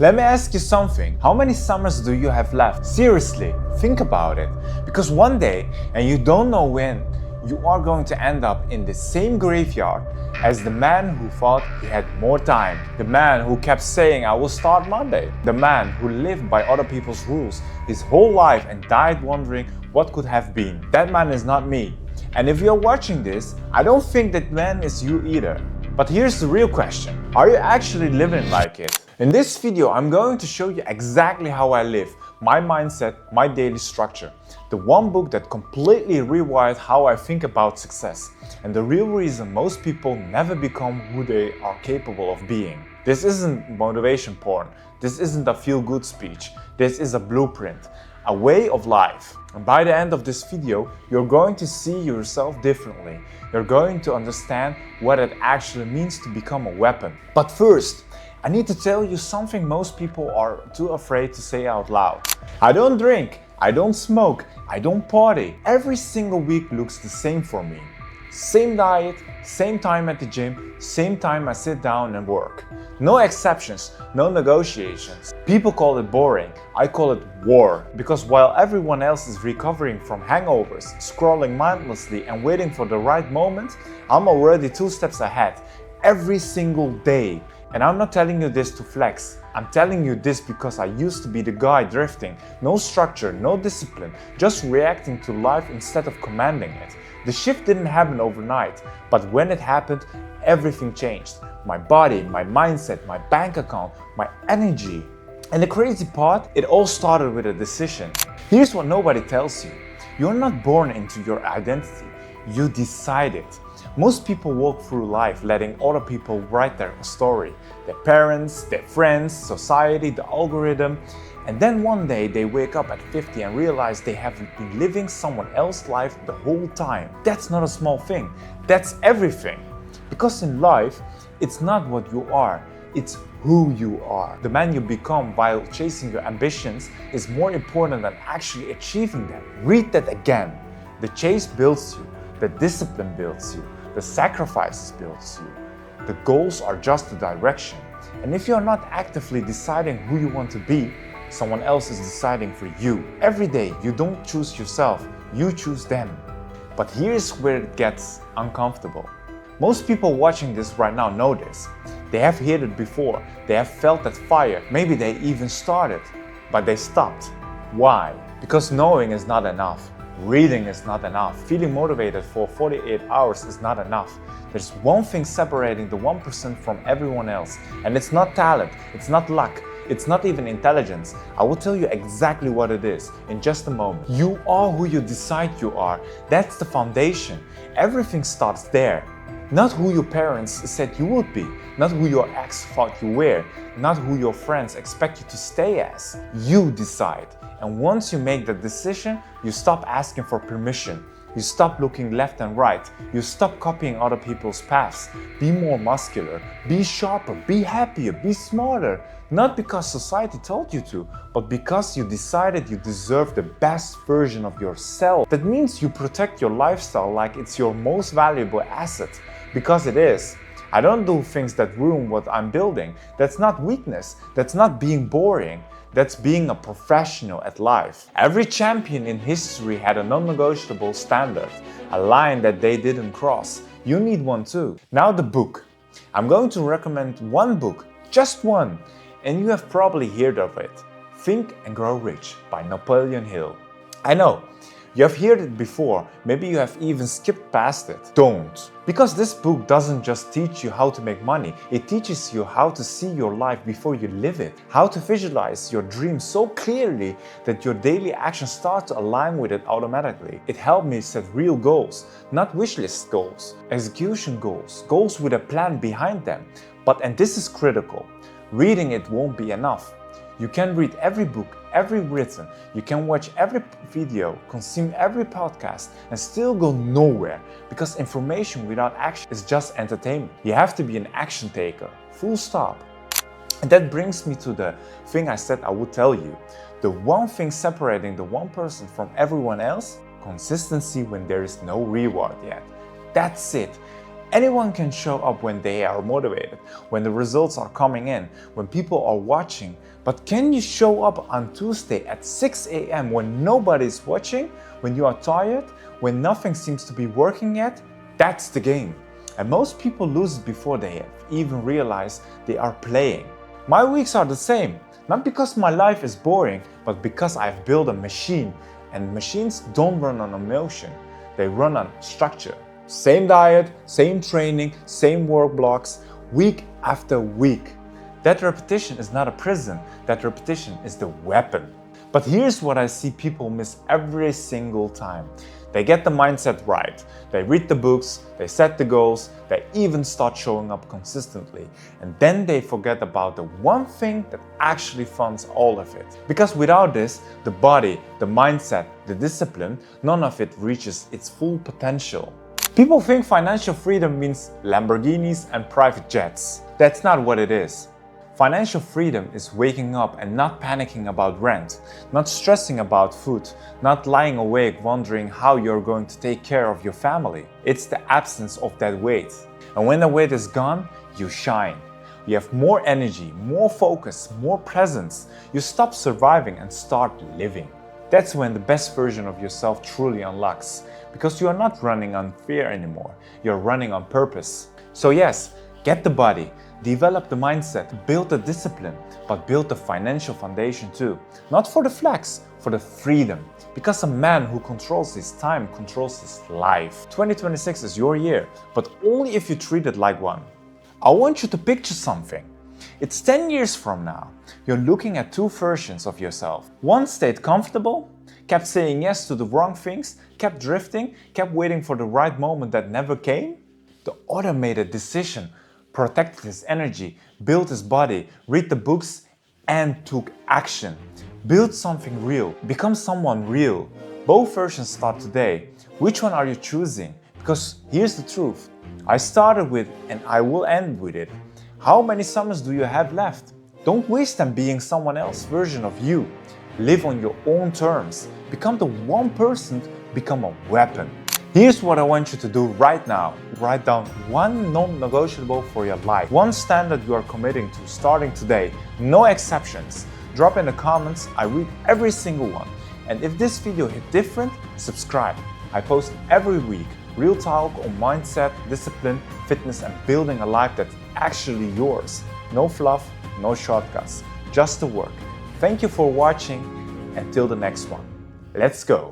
Let me ask you something. How many summers do you have left? Seriously, think about it. Because one day, and you don't know when, you are going to end up in the same graveyard as the man who thought he had more time. The man who kept saying, I will start Monday. The man who lived by other people's rules his whole life and died wondering what could have been. That man is not me. And if you're watching this, I don't think that man is you either. But here's the real question. Are you actually living like it? In this video, I'm going to show you exactly how I live, my mindset, my daily structure. The one book that completely rewired how I think about success. And the real reason most people never become who they are capable of being. This isn't motivation porn. This isn't a feel-good speech. This is a blueprint, a way of life. And by the end of this video, you're going to see yourself differently. You're going to understand what it actually means to become a weapon. But first, I need to tell you something most people are too afraid to say out loud. I don't drink, I don't smoke, I don't party. Every single week looks the same for me. Same diet, same time at the gym, same time I sit down and work. No exceptions, no negotiations. People call it boring, I call it war. Because while everyone else is recovering from hangovers, scrolling mindlessly and waiting for the right moment, I'm already 2 steps ahead, every single day. And I'm not telling you this to flex. I'm telling you this because I used to be the guy drifting. No structure, no discipline, just reacting to life instead of commanding it. The shift didn't happen overnight, but when it happened, everything changed. My body, my mindset, my bank account, my energy. And the crazy part, it all started with a decision. Here's what nobody tells you. You're not born into your identity. You decide it. Most people walk through life letting other people write their story. Their parents, their friends, society, the algorithm. And then one day they wake up at 50 and realize they have been living someone else's life the whole time. That's not a small thing. That's everything. Because in life, it's not what you are, it's who you are. The man you become while chasing your ambitions is more important than actually achieving them. Read that again. The chase builds you, the discipline builds you, the sacrifices builds you. The goals are just the direction. And if you're not actively deciding who you want to be, someone else is deciding for you. Every day, you don't choose yourself, you choose them. But here's where it gets uncomfortable. Most people watching this right now know this. They have heard it before, they have felt that fire, maybe they even started, but they stopped. Why? Because knowing is not enough. Reading is not enough. Feeling motivated for 48 hours is not enough. There's one thing separating the 1% from everyone else, and it's not talent, it's not luck, it's not even intelligence. I will tell you exactly what it is in just a moment. You are who you decide you are. That's the foundation. Everything starts there. Not who your parents said you would be, not who your ex thought you were, not who your friends expect you to stay as. You decide. And once you make that decision, you stop asking for permission. You stop looking left and right. You stop copying other people's paths. Be more muscular, be sharper, be happier, be smarter. Not because society told you to, but because you decided you deserve the best version of yourself. That means you protect your lifestyle like it's your most valuable asset. Because it is. I don't do things that ruin what I'm building. That's not weakness. That's not being boring. That's being a professional at life. Every champion in history had a non-negotiable standard, a line that they didn't cross. You need one too. Now the book. I'm going to recommend one book, just one, and you have probably heard of it. Think and Grow Rich by Napoleon Hill. I know, you have heard it before, maybe you have even skipped past it. Don't. Because this book doesn't just teach you how to make money, it teaches you how to see your life before you live it. How to visualize your dreams so clearly that your daily actions start to align with it automatically. It helped me set real goals, not wishlist goals, execution goals, goals with a plan behind them. And this is critical, reading it won't be enough. You can read every book, every written, you can watch every video, consume every podcast, and still go nowhere because information without action is just entertainment. You have to be an action taker, full stop. And that brings me to the thing I said I would tell you. The one thing separating the 1% from everyone else, consistency when there is no reward yet. That's it. Anyone can show up when they are motivated, when the results are coming in, when people are watching, But can you show up on Tuesday at 6 a.m. when nobody's watching, when you are tired, when nothing seems to be working yet? That's the game. And most people lose it before they have even realized they are playing. My weeks are the same, not because my life is boring, but because I've built a machine, and machines don't run on emotion, they run on structure. Same diet, same training, same work blocks, week after week. That repetition is not a prison, that repetition is the weapon. But here's what I see people miss every single time. They get the mindset right, they read the books, they set the goals, they even start showing up consistently. And then they forget about the one thing that actually funds all of it. Because without this, the body, the mindset, the discipline, none of it reaches its full potential. People think financial freedom means Lamborghinis and private jets. That's not what it is. Financial freedom is waking up and not panicking about rent, not stressing about food, not lying awake wondering how you're going to take care of your family. It's the absence of that weight. And when the weight is gone, you shine. You have more energy, more focus, more presence. You stop surviving and start living. That's when the best version of yourself truly unlocks, because you are not running on fear anymore. You're running on purpose. So yes, get the body, develop the mindset, build the discipline, but build the financial foundation too. Not for the flex, for the freedom. Because a man who controls his time controls his life. 2026 is your year, but only if you treat it like one. I want you to picture something. It's 10 years from now. You're looking at two versions of yourself. One stayed comfortable, kept saying yes to the wrong things, kept drifting, kept waiting for the right moment that never came. The other made a decision, protected his energy, built his body, read the books, and took action. Build something real, become someone real. Both versions start today. Which one are you choosing? Because here's the truth. I started with, and I will end with it. How many summers do you have left? Don't waste them being someone else's version of you. Live on your own terms. Become the 1%, become a weapon. Here's what I want you to do right now. Write down one non-negotiable for your life. One standard you are committing to starting today. No exceptions. Drop in the comments. I read every single one. And if this video hit different, subscribe. I post every week. Real talk on mindset, discipline, fitness, and building a life that's actually yours. No fluff, no shortcuts. Just the work. Thank you for watching. Until the next one. Let's go.